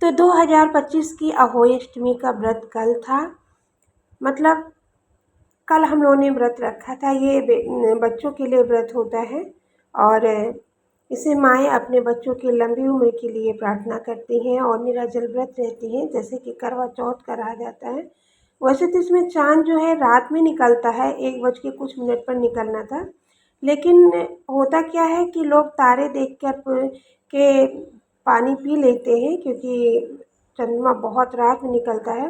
तो 2025 की अहोई अष्टमी का व्रत कल था। मतलब कल हम लोगों ने व्रत रखा था। ये बच्चों के लिए व्रत होता है और इसे माएँ अपने बच्चों की लंबी उम्र के लिए प्रार्थना करती हैं और निर्जल व्रत रहती हैं, जैसे कि करवा चौथ का रहा जाता है। वैसे तो इसमें चाँद जो है रात में निकलता है, 1 बज के कुछ मिनट पर निकलना था। लेकिन होता क्या है कि लोग तारे देखकर के पानी पी लेते हैं, क्योंकि चंद्रमा बहुत रात में निकलता है।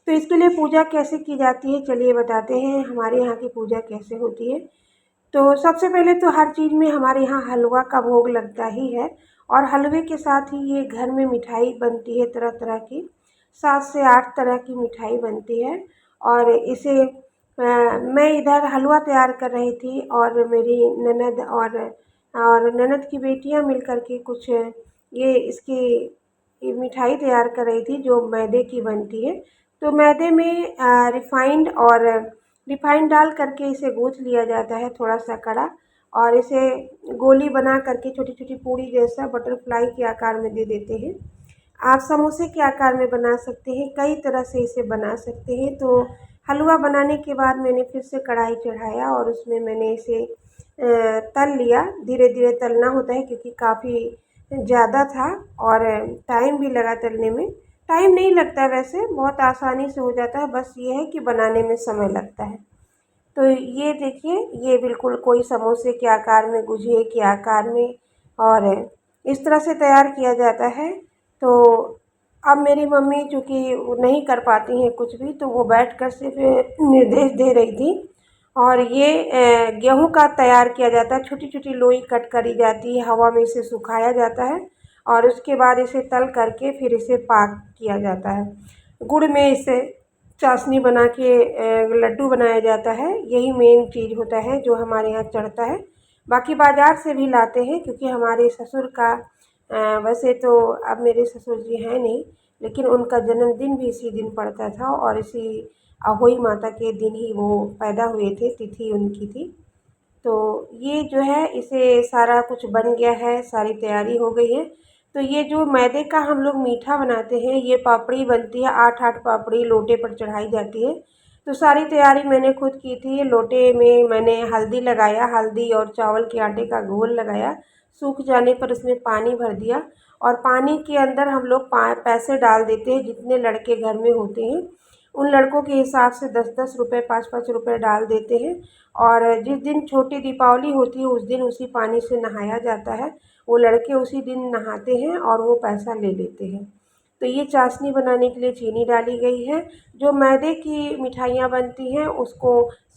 तो इसके लिए पूजा कैसे की जाती है, चलिए बताते हैं हमारे यहाँ की पूजा कैसे होती है। तो सबसे पहले तो हर चीज़ में हमारे यहाँ हलवा का भोग लगता ही है और हलवे के साथ ही ये घर में मिठाई बनती है तरह तरह की। 7 से 8 तरह की मिठाई बनती है और इसे मैं इधर हलवा तैयार कर रही थी और मेरी ननद और ननद की बेटियां मिल कर के कुछ ये मिठाई तैयार कर रही थी जो मैदे की बनती है। तो मैदे में रिफाइंड डाल करके इसे गूँथ लिया जाता है थोड़ा सा कड़ा, और इसे गोली बना करके छोटी छोटी पूड़ी जैसा बटरफ्लाई के आकार में दे देते हैं। आप समोसे के आकार में बना सकते हैं, कई तरह से इसे बना सकते हैं। तो हलवा बनाने के बाद मैंने फिर से कढ़ाई चढ़ाया और उसमें मैंने इसे तल लिया। धीरे धीरे तलना होता है क्योंकि काफ़ी ज़्यादा था और टाइम भी लगा तलने में। टाइम नहीं लगता है वैसे, बहुत आसानी से हो जाता है, बस ये है कि बनाने में समय लगता है। तो ये देखिए, ये बिल्कुल कोई समोसे के आकार में, गुझिया के आकार में और इस तरह से तैयार किया जाता है। तो अब मेरी मम्मी चूँकि वो नहीं कर पाती हैं कुछ भी, तो वो बैठकर सिर्फ निर्देश दे रही थी। और ये गेहूँ का तैयार किया जाता है, छोटी छोटी लोई कट करी जाती है, हवा में इसे सुखाया जाता है और उसके बाद इसे तल करके फिर इसे पाक किया जाता है। गुड़ में इसे चाशनी बना के लड्डू बनाया जाता है। यही मेन चीज़ होता है जो हमारे यहाँ चढ़ता है। बाकी बाज़ार से भी लाते हैं, क्योंकि हमारे ससुर का वैसे तो अब मेरे ससुर जी हैं नहीं, लेकिन उनका जन्मदिन भी इसी दिन पड़ता था और इसी अहोई माता के दिन ही वो पैदा हुए थे, तिथि उनकी थी। तो ये जो है, इसे सारा कुछ बन गया है, सारी तैयारी हो गई है। तो ये जो मैदे का हम लोग मीठा बनाते हैं, ये पापड़ी बनती है, 8-8 पापड़ी लोटे पर चढ़ाई जाती है। तो सारी तैयारी मैंने खुद की थी। लोटे में मैंने हल्दी लगाया, हल्दी और चावल के आटे का घोल लगाया। सूख जाने पर उसमें पानी भर दिया और पानी के अंदर हम लोग पैसे डाल देते हैं, जितने लड़के घर में होते हैं उन लड़कों के हिसाब से 10-10 रुपये, 5-5 रुपये डाल देते हैं। और जिस दिन छोटी दीपावली होती है उस दिन उसी पानी से नहाया जाता है। वो लड़के उसी दिन नहाते हैं और वो पैसा ले लेते हैं। तो ये चाशनी बनाने के लिए चीनी डाली गई है। जो मैदे की मिठाइयाँ बनती हैं उसको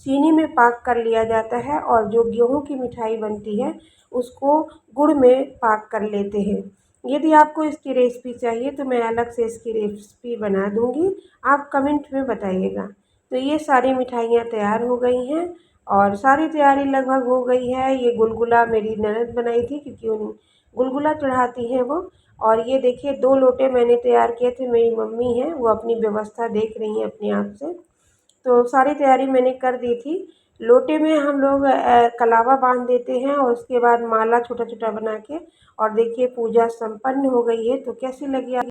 चीनी में पाक कर लिया जाता है और जो गेहूँ की मिठाई बनती है उसको गुड़ में पाक कर लेते हैं। यदि आपको इसकी रेसिपी चाहिए तो मैं अलग से इसकी रेसिपी बना दूँगी, आप कमेंट में बताइएगा। तो ये सारी मिठाइयाँ तैयार हो गई हैं और सारी तैयारी लगभग हो गई है। ये गुलगुला मेरी ननद बनाई थी, क्योंकि उन गुलगुला चढ़ाती हैं वो। और ये देखिए 2 लोटे मैंने तैयार किए थे, मेरी मम्मी हैं वो अपनी व्यवस्था देख रही हैं अपने आप से। तो सारी तैयारी मैंने कर दी थी। लोटे में हम लोग कलावा बांध देते हैं और उसके बाद माला छोटा छोटा बना के, और देखिए पूजा संपन्न हो गई है। तो कैसी लगी